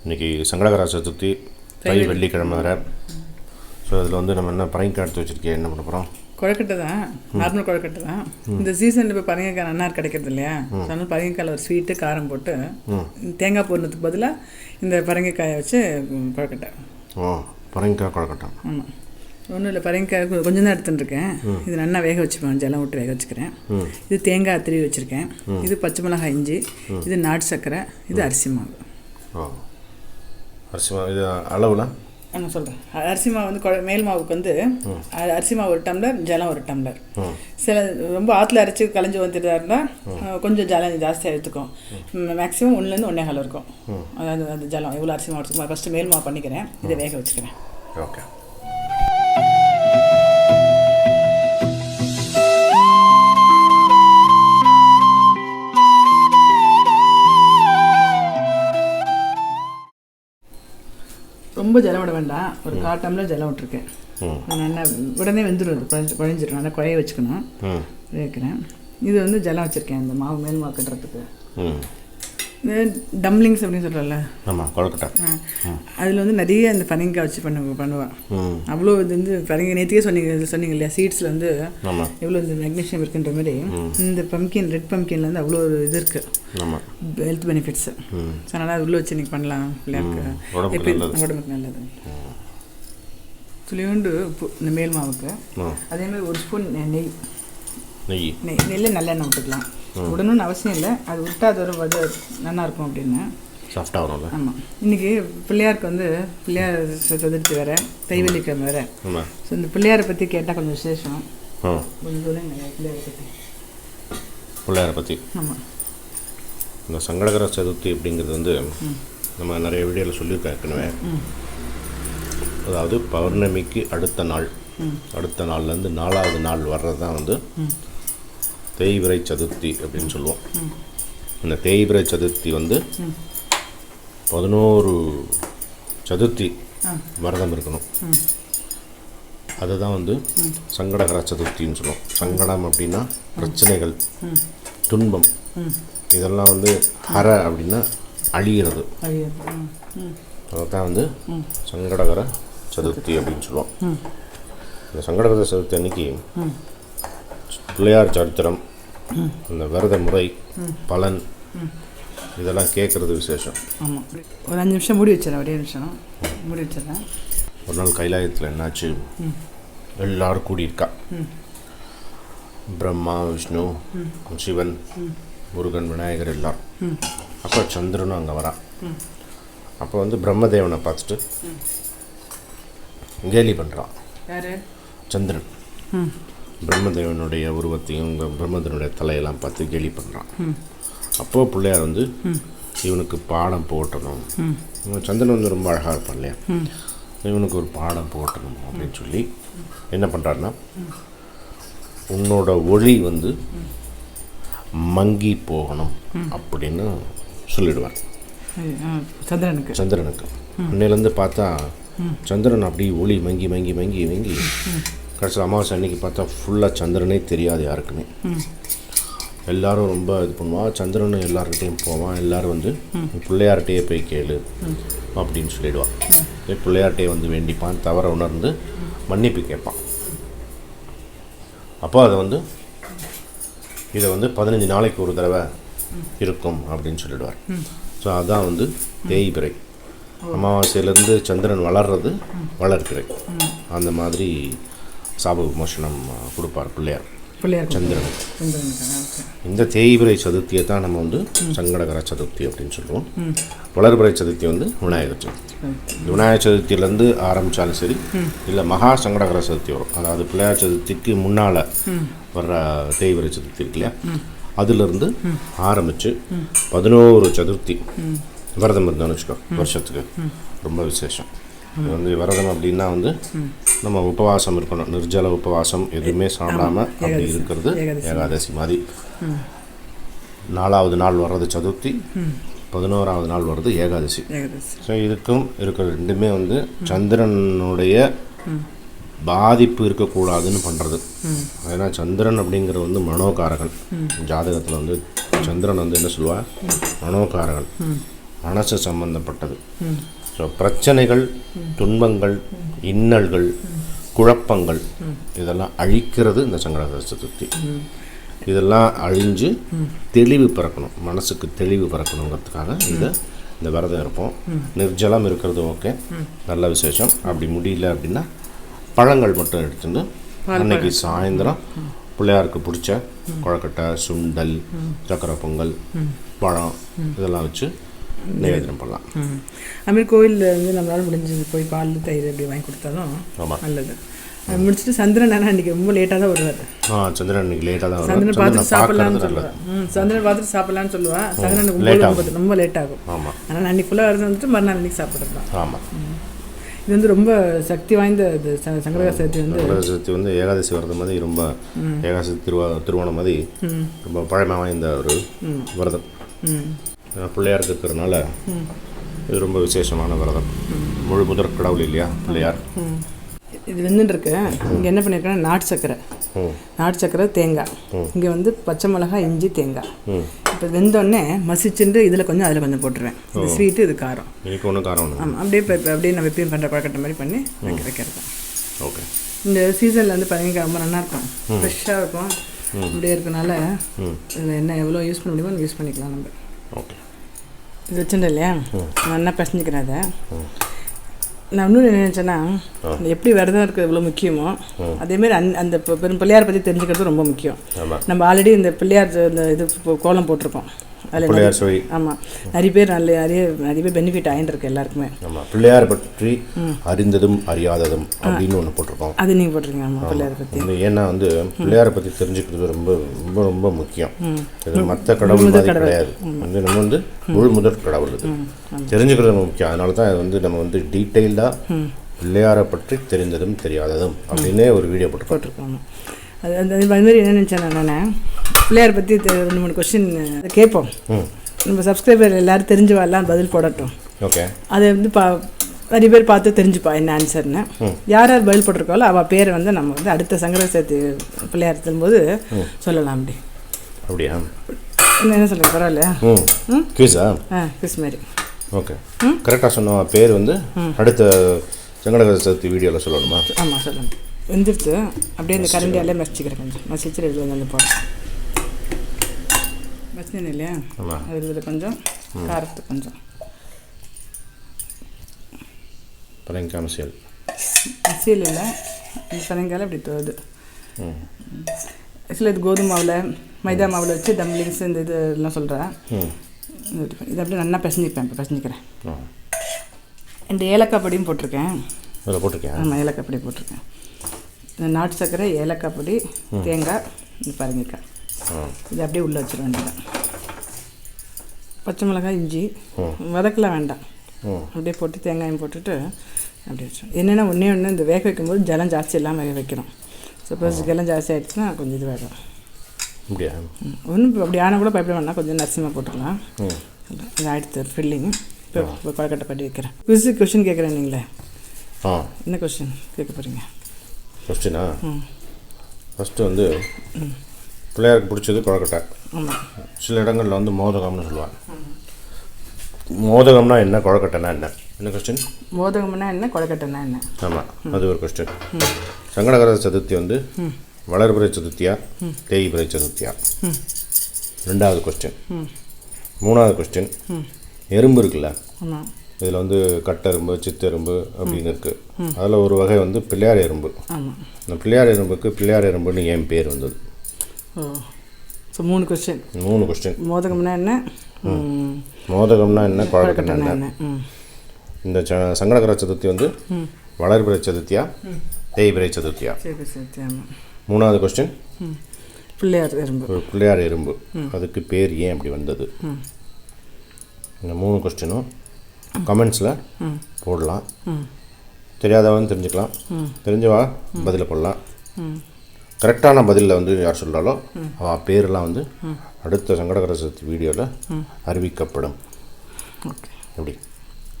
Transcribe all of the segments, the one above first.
இன்றைக்கி சங்கடகர சதுர்த்தி தை வெள்ளிக்கிழமை வேறு. ஸோ அதில் வந்து நம்ம என்ன பரங்கிக்காய் எடுத்து வச்சுருக்கேன், என்ன பண்ண போகிறோம்? கொழக்கட்டை தான், நார்மல் கொழக்கட்டை தான். இந்த சீசனில் இப்போ பரங்கிக்காய் நன்னார் கிடைக்கிறது இல்லையா? அதனால் பரங்கிக்காயில் ஒரு ஸ்வீட்டு காரம் போட்டு தேங்காய் போடுறதுக்கு பதிலாக இந்த பரங்கிக்காயை வச்சு கொழக்கட்டை. ஓ, பரங்கிக்காய் கொழக்கட்டை. ஆமாம், ஒன்றும் இல்லை, பரங்கிக்காய் கொஞ்சம் தான் எடுத்துட்டுருக்கேன். இது நல்லா வேக வச்சுப்பேன், ஜலம் விட்டு வேக வச்சுக்கிறேன். இது தேங்காய் திருவி வச்சுருக்கேன். இது பச்சை மிளகாய், இஞ்சி, இது நாட்டு சர்க்கரை, இது அரிசி மாவு. ஓ, அரிசி மாவு. இது அளவுல நான் சொல்கிறேன். அரிசி மாவு வந்து மேல் மாவுக்கு வந்து அரிசி மாவு 1 டம்ளர், ஜலம் 1 டம்ளர். சில ரொம்ப ஆற்றுல அரைச்சி கலைஞ்சி வந்துட்டு இருந்தால் கொஞ்சம் ஜலம் ஜாஸ்தியாக எடுத்துக்கும். மேக்ஸிமம் 1லேருந்து 1.25 இருக்கும். அதாவது அந்த ஜலம் எவ்வளோ அரிசி மாவு எடுத்துக்கும். ஃபஸ்ட்டு மேல் மாவு பண்ணிக்கிறேன், இதை வேக வச்சுக்கிறேன். ஓகே. ரொம்ப ஜலம் விட வேண்டாம், ஒரு 1/4 டம்ளர் ஜலம் விட்டுருக்கேன். நல்லா உடனே வெந்துடும், குழஞ்சிடும். நல்லா குழைய வச்சுக்கணும். வைக்கிறேன். இது வந்து ஜலம் வச்சுருக்கேன் இந்த மாவு மேல் மாவு கட்டுறதுக்கு. இந்த டம்ளிங்ஸ் அப்படின்னு சொல்கிறல்ல, ஆமாம், கொழுக்கட்டை. அதில் வந்து நிறைய இந்த பரங்கிக்காய் வச்சு பண்ணுவேன். அவ்வளோ இது வந்து பரங்கி நேற்றுக்கே சொன்னீங்க இல்லையா, சீட்ஸில் வந்து எவ்வளோ இந்த மெக்னீஷியம் இருக்குன்ற மாதிரி இந்த பம்கின், ரெட் பம்கின்லேருந்து அவ்வளோ ஒரு இது இருக்குது, ஹெல்த் பெனிஃபிட்ஸு. ஸோ அதனால் அது உள்ளே வச்சு இன்றைக்கி பண்ணலாம், பிள்ளையாருக்கு உடம்புக்கு நல்லது. துளியோண்டு உப்பு இந்த மேல் மாவுக்கு. அதேமாதிரி 1 ஸ்பூன் நெய்யில் நல்லெண்ணெய் விட்டுக்கலாம். உடனும் அவசியம் இல்லை, அது விட்டா அது ஒரு நல்லாயிருக்கும் அப்படின்னு. சாஃப்டாக வரும்ல. ஆமாம், இன்றைக்கி பிள்ளையாருக்கு வந்து பிள்ளையார் சதுர்த்தி வேறு, தைவெள்ளிக்கிழமை வேறு. ஸோ இந்த பிள்ளையாரை பற்றி கேட்டால் கொஞ்சம் விசேஷம். கொஞ்சம் சொல்லுங்க பிள்ளையாரை பற்றி. ஆமாம், இந்த சங்கடகர சதுர்த்தி அப்படிங்கிறது வந்து நம்ம நிறைய வீடியோவில் சொல்லியிருக்கேன் ஏற்கனவே. அதாவது பௌர்ணமிக்கு அடுத்த நாள்லேருந்து 4வது நாள் வர்றது தான் வந்து தேய்பிறை சதுர்த்தி அப்படின்னு சொல்லுவோம். இந்த தேய்பிறை சதுர்த்தி வந்து 11 சதுர்த்தி விரதம் இருக்கணும். அதுதான் வந்து சங்கடகர சதுர்த்தின்னு சொல்லுவோம். சங்கடம் அப்படின்னா பிரச்சனைகள், துன்பம், இதெல்லாம் வந்து ஹர அப்படின்னா அழிகிறது. அதுதான் வந்து சங்கடகர சதுர்த்தி அப்படின்னு சொல்லுவோம். இந்த சங்கடகர சதுர்த்தி அன்னைக்கு பிள்ளையார் சரித்திரம், அந்த விரத முறை, பலன், இதெல்லாம் கேட்குறது விசேஷம். ஆமாம், ஒரு 5 நிமிஷம் மூடி வச்சிடறேன், ஒரே நிமிஷம் மூடி வச்சிடறேன். ஒரு நாள் கைலாயத்தில் என்னாச்சு, எல்லாரும் கூடியிருக்கா. பிரம்மா, விஷ்ணு, சிவன், முருகன், விநாயகர் எல்லாரும். அப்போ சந்திரனும் அங்கே வரான். அப்போ வந்து பிரம்மதேவனை பார்த்துட்டு கேலி பண்ணுறான். சந்திரன் பிரம்மதேவனுடைய உருவத்தையும் பிரம்மதேவனுடைய தலையெல்லாம் பார்த்து கேலி பண்ணுறான். அப்போது பிள்ளையார் வந்து இவனுக்கு பாடம் போட்டணும். சந்திரன் வந்து ரொம்ப அழகாக இருப்பான் இல்லையா, இவனுக்கு ஒரு பாடம் போட்டணும் அப்படின்னு சொல்லி என்ன பண்ணுறாருன்னா, உன்னோட ஒளி வந்து மங்கி போகணும் அப்படின்னு சொல்லிடுவார் சந்திரனுக்கு. அன்னையிலேருந்து பார்த்தா சந்திரன் அப்படி ஒளி மங்கி மங்கி மங்கி மங்கி கடைசி அமாவாசை அன்னைக்கு பார்த்தா ஃபுல்லாக சந்திரனே தெரியாது யாருக்குமே. எல்லோரும் ரொம்ப இது பண்ணுவான். சந்திரன் எல்லாருக்கிட்டையும் போவான். எல்லோரும் வந்து பிள்ளையார்கிட்டையே போய் கேளு அப்படின்னு சொல்லிடுவான். பிள்ளையார்கிட்டையே வந்து வேண்டிப்பான், தவற உணர்ந்து மன்னிப்பு கேட்பான். அப்போ இதை வந்து 15 நாளைக்கு ஒரு தடவை இருக்கும் அப்படின்னு சொல்லிடுவார். ஸோ அதுதான் வந்து தேய்பிறை. அமாவாசையிலேருந்து சந்திரன் வளர்றது வளர்ப்பிறை. அந்த மாதிரி சாப விமோசனம் கொடுப்பார் பிள்ளையார் சந்திரனுக்கு. இந்த தேய்பிறை சதுர்த்தியை தான் நம்ம வந்து சங்கடகர சதுர்த்தி அப்படின்னு சொல்லுவோம். வளர்பிறை சதுர்த்தி வந்து விநாயகர் சதுர்த்தி. விநாயகர் சதுர்த்தியிலேருந்து ஆரம்பித்தாலும் சரி, இல்லை மகா சங்கடகர சதுர்த்தி வரும். அதாவது பிள்ளையார் சதுர்த்திக்கு முன்னால் வர்ற தேய்பிறை சதுர்த்தி இருக்கு இல்லையா, அதிலிருந்து ஆரம்பித்து 11 சதுர்த்தி விரதம் இருந்தான்னு வச்சுக்கோ, வருஷத்துக்கு ரொம்ப விசேஷம். இது வந்து விரதம் அப்படின்னா வந்து நம்ம உபவாசம் இருக்கணும், நிர்ஜல உபவாசம், எதுவுமே சாப்பிடாம அப்படி இருக்கிறது ஏகாதசி மாதிரி. 4வது நாள் வர்றது சதுர்த்தி, 11வது நாள் வர்றது ஏகாதசி. ஸோ இதுக்கும் இருக்கிற ரெண்டுமே வந்து சந்திரனுடைய பாதிப்பு இருக்கக்கூடாதுன்னு பண்ணுறது. ஏன்னா சந்திரன் அப்படிங்கிறது வந்து மனோகாரகன். ஜாதகத்தில் வந்து சந்திரன் வந்து என்ன சொல்லுவார், மனோகாரகன். மனசு சம்பந்தப்பட்டது. ஸோ பிரச்சனைகள், துன்பங்கள், இன்னல்கள், குழப்பங்கள் இதெல்லாம் அழிக்கிறது இந்த சங்கடஹர சதுர்த்தி. இதெல்லாம் அழிஞ்சு தெளிவு பிறக்கணும், மனசுக்கு தெளிவு பிறக்கணுங்கிறதுக்காக இந்த விரதம் இருப்போம். நிர்ஜலம் இருக்கிறது ஓகே, நல்ல விசேஷம். அப்படி முடியல அப்படின்னா பழங்கள் மட்டும் எடுத்துட்டு அன்னைக்கு சாயந்தரம் பிள்ளையாருக்கு பிடிச்ச கொழக்கட்டை, சுண்டல், சக்கரை பொங்கல், பழம் இதெல்லாம் வச்சு நிவேதனம் பண்ணலாம். அதுமாதிரி கோயிலில் வந்து நம்மளால் முடிஞ்சது போய் பால் தயிர் அப்படி வாங்கி கொடுத்தாலும் நல்லது. அது முடிச்சுட்டு சந்திரன் அன்றைக்கி ரொம்ப லேட்டாக தான் வருவார். சந்திரன் அன்றைக்கி லேட்டாக தான் வரும். சந்திரன் பார்த்துட்டு சாப்பிட்லான்னு சொல்லுவேன். சந்திரன் பார்த்துட்டு சாப்பிட்லான்னு சொல்லுவேன். சந்திரனுக்கு ரொம்ப லேட் ஆகும். ஆமாம். ஆனால் அன்றைக்கி ஃபுல்லாக இருந்து வந்துட்டு மறுநாள் அன்றைக்கி சாப்பிட்றது தான். ஆமாம். இது வந்து ரொம்ப சக்தி வாய்ந்த இது சங்கடஹர சதுர்த்தி வந்து ஏகாதசி விரதம் மாதிரி ரொம்ப ஏகாதசி திருவோணம் மாதிரி ரொம்ப பழமை வாய்ந்த ஒரு விரதம். பிள்ளையாருக்கு இருக்கிறதுனால இது ரொம்ப விசேஷமான விரதம். முழு முதற் கடவுள் இல்லையா பிள்ளையார். இது வெந்துட்டுருக்கு. இங்கே என்ன பண்ணியிருக்கேன்னா நாட்டு சக்கரை, தேங்காய், இங்கே வந்து பச்சை மிளகாய், இஞ்சி, தேங்காய். இப்போ வெந்தோடனே மசிச்சுட்டு இதில் கொஞ்சம் அதில் கொஞ்சம் போட்டுருவேன். இது ஸ்வீட்டு, இது காரம். ஒன்றும் காரம். ஆமாம், அப்படியே அப்படியே நம்ம எப்பயும் பண்ணுற பழக்கட்ட மாதிரி பண்ணி வைக்கிறது. ஓகே. இந்த சீசனில் வந்து பழனிக்காய் ரொம்ப நல்லாயிருக்கும், ஃப்ரெஷ்ஷாக இருக்கும். அப்படியே இருக்கனால இதில் என்ன எவ்வளோ யூஸ் பண்ண முடியுமோ யூஸ் பண்ணிக்கலாம் நம்ம. ஓகே. இது வச்சுட்டேன் இல்லையா, நல்லா பசஞ்சிக்கிறேன் அதை. நான் இன்னும் என்ன நினச்சேன்னா, எப்படி விரதம் இருக்கிறது எவ்வளோ முக்கியமோ அதேமாரி அந்த பெரும் பிள்ளையார் பற்றி தெரிஞ்சுக்கிறது ரொம்ப முக்கியம். நம்ம ஆல்ரெடி இந்த பிள்ளையார் இந்த இது கோலம் போட்டிருக்கோம். அதில் ஆமாம், நிறைய பேர் நிறைய பேர் பெனிஃபிட் ஆகிட்டுருக்கு எல்லாருக்குமே. பிள்ளையார் பற்றி அறிந்ததும் அறியாததும் அப்படின்னு ஒன்று போட்டிருக்கோம். அது நீங்கள் போட்டிருக்கீங்க. ஆமாம், பிள்ளையாரை பற்றி. ஏன்னா வந்து பிள்ளையாரை பற்றி தெரிஞ்சுக்கிறது ரொம்ப ரொம்ப ரொம்ப முக்கியம். இது மற்ற கடவுள் மாதிரி கிடையாது. வந்து நம்ம வந்து முழு முதற் கடவுள். இது தெரிஞ்சுக்கிறது ரொம்ப முக்கியம். அதனால தான் அது வந்து நம்ம வந்து டீட்டெயில்டாக பிள்ளையாரை பற்றி தெரிந்ததும் தெரியாததும் அப்படின்னே ஒரு வீடியோ போட்டிருக்கோம். அது அந்த மாதிரி என்ன நினச்சேன் நான், பிள்ளையாரை பற்றி 2-3 கொஸ்டின் கேட்போம். நம்ம சப்ஸ்கிரைபர் எல்லோரும் தெரிஞ்சுவாலாம், பதில் போடட்டும். ஓகே. அதை வந்து நிறைய பேர் பார்த்து தெரிஞ்சுப்பா என்ன ஆன்சர்னு. யார் யார் பதில் போட்டிருக்காளோ அவள் பேரை வந்து நம்ம வந்து அடுத்த சங்கடஹர சதுர்த்தி பிள்ளையார் தரும்போது சொல்லலாம். அப்படியா? என்ன சொல்கிறேன், பரவாயில்லையா? குவிஸா? குவிஸ் மாதிரி. ஓகே. கரெக்டாக சொன்ன பேர் வந்து அடுத்த சங்கடஹர சதுர்த்தி வீடியோவில் சொல்லணுமா? ஆமாம், சொல்லணும். வெந்துடுத்து அப்படியே இந்த கரண்டியாலே மசிச்சுக்கிறேன். கொஞ்சம் மசிச்சு இதில் வந்து போடுறேன். மசினேன் இல்லையா, அது இதில் கொஞ்சம் காரத்துக்கு கொஞ்சம் பரங்காய் மசியல் இல்லை, இந்த பரங்காயில் இப்படி தோது. ஆக்சுவலாக இது கோதுமை மாவில், மைதா மாவில் வச்சு டம்ப்ளிங்ஸ் இந்த இது எல்லாம் சொல்கிறேன். இது அப்படியே நல்லா பசஞ்சிப்பேன். இப்போ பசஞ்சிக்கிறேன். 2 ஏலக்காய் பொடியும் போட்டிருக்கேன். ஆமாம், ஏலக்காய் பொடி போட்டிருக்கேன். நாட்டு சர்க்கரை, ஏலக்காய் பொடி, தேங்காய், இந்த பரங்கிக்காய், இது அப்படியே உள்ளே வச்சிட வேண்டியதான். பச்சை மிளகாய், இஞ்சி வதக்கலாம் வேண்டாம், அப்படியே போட்டு தேங்காயும் போட்டுட்டு அப்படியே வச்சோம். என்னென்னா ஒன்றே இந்த வேக வைக்கும்போது ஜலம் ஜாஸ்தி இல்லாமல் வேக வைக்கணும். சப்போஸ் ஜலம் ஜாஸ்தி ஆகிடுச்சுன்னா கொஞ்சம் இது வேகும். ஒன்றும் அப்படி ஆனால் கூட பயப்பட வேண்டாம், கொஞ்சம் நரசிம்மா போட்டுக்கலாம். இது ஆகிடுத்து ஃபில்லிங். இப்போ கொழக்கட்டை பண்ணி வைக்கிறேன். கொஸ்டின் கேட்குறேன். நீங்களே என்ன கொஸ்டின் கேட்க போகிறீங்க? கொஸ்டினா? ஃபஸ்ட்டு வந்து பிள்ளையாருக்கு பிடிச்சது கொழக்கட்டை. சில இடங்களில் வந்து மோதகம்னு சொல்லுவாங்க. மோதகம்னா என்ன, கொழக்கட்டைனா என்ன? என்ன கொஸ்டின்? மோதகம்னா என்ன, கொழக்கட்டைனா என்ன? ஆமாம், அது ஒரு கொஸ்டின். சங்கடஹர சதுர்த்தி வந்து வளர்பிறை சதுர்த்தியா தேய்பிறை சதுர்த்தியா? 2வது கொஸ்டின். 3வது கொஸ்டின், எறும்பு இருக்குல்ல, இதில் வந்து கட்டெரும்பு, சித்தெரும்பு அப்படின்னு இருக்குது. அதில் ஒரு வகை வந்து பிள்ளையார் எறும்பு. இந்த பிள்ளையார் எறும்புக்கு பிள்ளையார் எறும்புன்னு ஏன் பேர் வந்தது? 3 கொஸ்டின். மோதகம்னா என்ன, கொழக்கட்டைனா என்ன? இந்த சங்கடஹர சதுர்த்தி வந்து வளர்பிறை சதுர்த்தியா தேய்பிறை சதுர்த்தியா? 3வது கொஸ்டின், பிள்ளையார் எறும்பு அதுக்கு பேர் ஏன் அப்படி வந்தது? இந்த 3 கொஸ்டினும் கமெண்ட்ஸில் போடலாம். தெரியாதவன்னு தெரிஞ்சுக்கலாம், தெரிஞ்சவா பதிலை போடலாம். கரெக்டான பதிலில் வந்து யார் சொல்கிறாலோ அவள் பேரெலாம் வந்து அடுத்த சங்கடஹர சதுர்த்தி வீடியோவில் அறிவிக்கப்படும். ஓகே, எப்படி?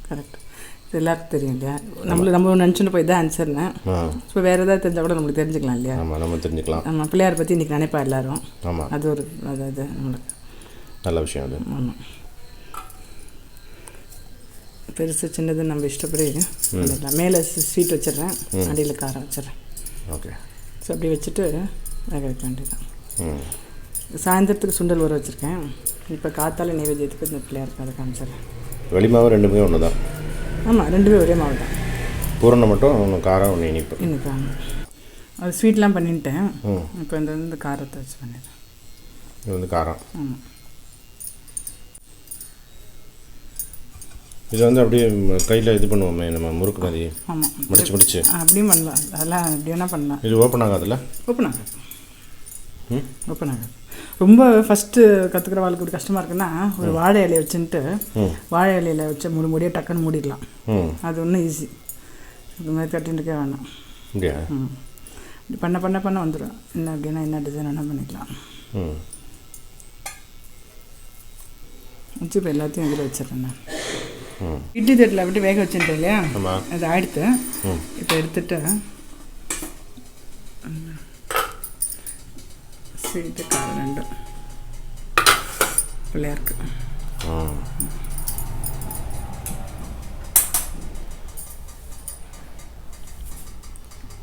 கரெக்ட். இது எல்லாருக்கும் தெரியும் இல்லையா? நம்ம நினச்சிட்டு போய் தான் ஆன்சர்னு. இப்போ வேறு ஏதாவது தெரிஞ்சால் கூட நம்மளுக்கு தெரிஞ்சுக்கலாம் இல்லையா? ஆமாம், நம்ம தெரிஞ்சுக்கலாம். ஆமாம், பிள்ளையாரை பற்றி இன்றைக்கி நினைப்பா எல்லோரும். ஆமாம், அது ஒரு அது நம்மளுக்கு நல்ல விஷயம் அது. ஆமாம். பெருசு சின்னது நம்ம இஷ்டப்படி பண்ணிடலாம். மேலே ஸ்வீட் வச்சிடுறேன், அடியில் காரம் வச்சிடுறேன். ஓகே. ஸோ அப்படி வச்சுட்டு வேக வைக்க வேண்டியதான். சாயந்தரத்துக்கு சுண்டல் ஊற வச்சுருக்கேன். இப்போ காத்தால நைவேத்தியத்துக்கு இந்த பிள்ளையாருக்கு அதை காமிச்சிடுறேன். வெளிமாவு ரெண்டுமே ஒன்று தான்? ஆமாம், ரெண்டுமே ஒரே மாவு தான். பூரணம் மட்டும் ஒன்று காரம் ஒன்று இனிப்பு. இனிப்பு. அது ஸ்வீட்லாம் பண்ணிட்டேன். இப்போ இந்த காரத்தை வச்சு பண்ணிடுறேன். இது வந்து காரம். ஆமாம். இது வந்து அப்படியே கையில் இது பண்ணுவோமே நம்ம முறுக்கு மாதிரி. ஆமாம், முடிச்சு அப்படியும் பண்ணலாம். அதெல்லாம் எப்படி வேணால் பண்ணலாம். இது ஓப்பன் ஆகாதுல்ல? ஓப்பன் ஆகாது. ரொம்ப ஃபஸ்ட்டு கற்றுக்கிற வாழ்க்கை ஒரு கஷ்டமாக இருக்குன்னா ஒரு வாழை இலையை வச்சுட்டு வாழை இலையில் வச்சு முடியாக டக்குன்னு மூடிடலாம். அது ஒன்றும் ஈஸி. இது மாதிரி கட்டின்ட்டுக்கே வேணாம். இப்படி பண்ண வந்துடும். என்ன அப்படின்னா என்ன டிசைன் வேணால் பண்ணிக்கலாம். வச்சு இப்போ எல்லாத்தையும் இதில் வச்சிடறேன் நான். இட்லி தட்டில் விட்டு வேக வச்சுட்டேன் இல்லையா, அது ஆயிடுத்து. இப்போ எடுத்துட்டு ஸ்வீட்டு காரம் ரெண்டும் பிள்ளையாருக்கு.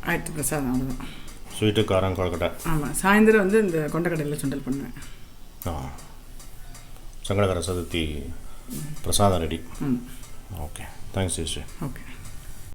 ஆயிடுத்து பிரசாதம். அவ்வளோதான். ஸ்வீட்டு காரம் கொழுக்கட்டை. ஆமாம், சாயந்தரம் வந்து இந்த கொண்டக்கடையில் சுண்டல் பண்ணுவேன். சங்கடகர சதுர்த்தி பிரசாதம் ready. Okay, thanks sister. Okay.